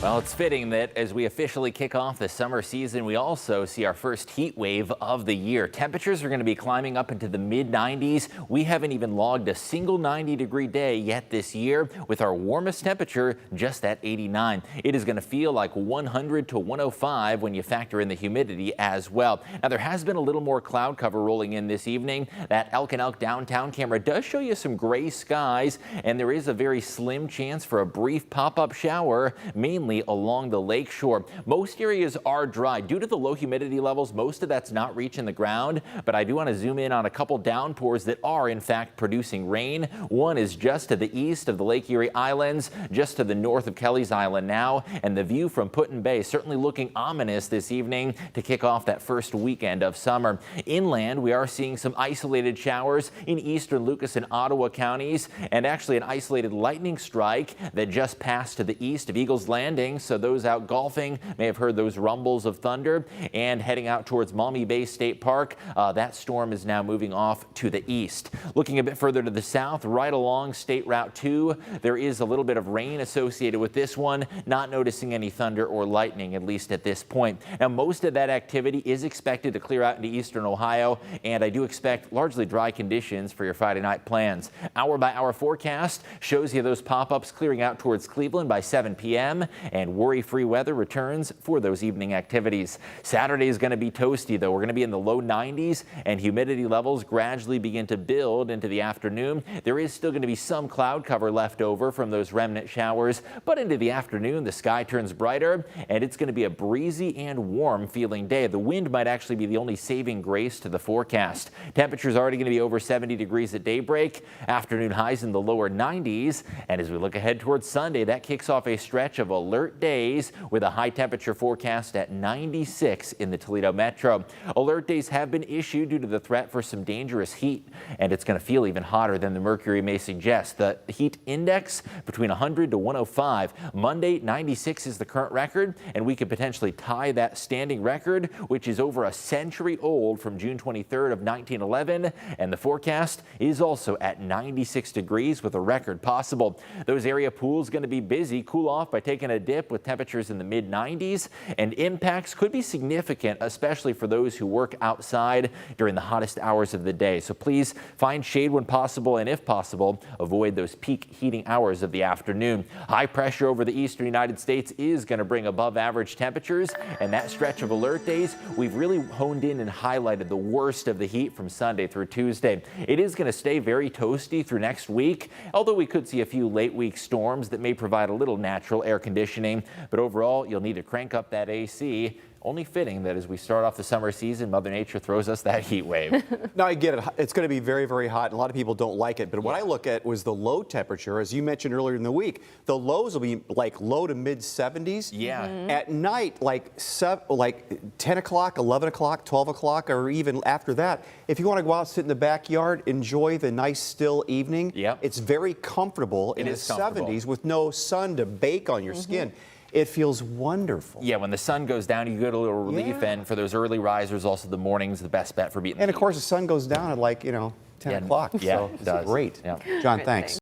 Well, it's fitting that as we officially kick off the summer season, we also see our first heat wave of the year. Temperatures are going to be climbing up into the mid-90s. We haven't even logged a single 90-degree day yet this year, with our warmest temperature just at 89. It is going to feel like 100 to 105 when you factor in the humidity as well. Now, there has been a little more cloud cover rolling in this evening. That Elkin Elk downtown camera does show you some gray skies, and there is a very slim chance for a brief pop-up shower, mainly along the lake shore. Most areas are dry due to the low humidity levels. Most of that's not reaching the ground, but I do want to zoom in on a couple downpours that are in fact producing rain. One is just to the east of the Lake Erie Islands, just to the north of Kelly's Island now, and the view from Put-in Bay certainly looking ominous this evening to kick off that first weekend of summer. Inland, we are seeing some isolated showers in eastern Lucas and Ottawa counties, and actually an isolated lightning strike that just passed to the east of Eagles Landing. So those out golfing may have heard those rumbles of thunder. And heading out towards Maumee Bay State Park, that storm is now moving off to the east. Looking a bit further to the south, right along State Route 2, there is a little bit of rain associated with this one. Not noticing any thunder or lightning, at least at this point. Now, most of that activity is expected to clear out into eastern Ohio, and I do expect largely dry conditions for your Friday night plans. Hour by hour forecast shows you those pop-ups clearing out towards Cleveland by 7 p.m. and worry-free weather returns for those evening activities. Saturday is going to be toasty, though. We're going to be in the low 90s, and humidity levels gradually begin to build into the afternoon. There is still going to be some cloud cover left over from those remnant showers, but into the afternoon, the sky turns brighter, and it's going to be a breezy and warm feeling day. The wind might actually be the only saving grace to the forecast. Temperatures already going to be over 70 degrees at daybreak. Afternoon highs in the lower 90s, and as we look ahead towards Sunday, that kicks off a stretch of alert days with a high temperature forecast at 96 in the Toledo metro. Alert days have been issued due to the threat for some dangerous heat, and it's going to feel even hotter than the mercury may suggest. The heat index between 100 to 105. Monday, 96 is the current record, and we could potentially tie that standing record, which is over a century old, from June 23rd of 1911, and the forecast is also at 96 degrees with a record possible. Those area pools going to be busy. Cool off by taking a dip with temperatures in the mid-90s, and impacts could be significant, especially for those who work outside during the hottest hours of the day. So please find shade when possible, and if possible, avoid those peak heating hours of the afternoon. High pressure over the eastern United States is going to bring above average temperatures, and that stretch of alert days, we've really honed in and highlighted the worst of the heat from Sunday through Tuesday. It is going to stay very toasty through next week, although we could see a few late week storms that may provide a little natural air conditioning. But overall, you'll need to crank up that AC. Only fitting that as we start off the summer season, Mother Nature throws us that heat wave. No, I get it. It's going to be very, very hot, and a lot of people don't like it. But what I look at was the low temperature, as you mentioned earlier in the week. The lows will be like low to mid 70s. Yeah. At night, like 10 o'clock, 11 o'clock, 12 o'clock, or even after that. If you want to go out, sit in the backyard, enjoy the nice still evening. Yep. It's very comfortable in the 70s with no sun to bake on your skin. It feels wonderful. Yeah, when the sun goes down, you get a little relief, and for those early risers, also the morning's the best bet for beating the And of heat. course, the sun goes down at 10 o'clock. Yeah, so it does. Great. Yeah. John, thanks.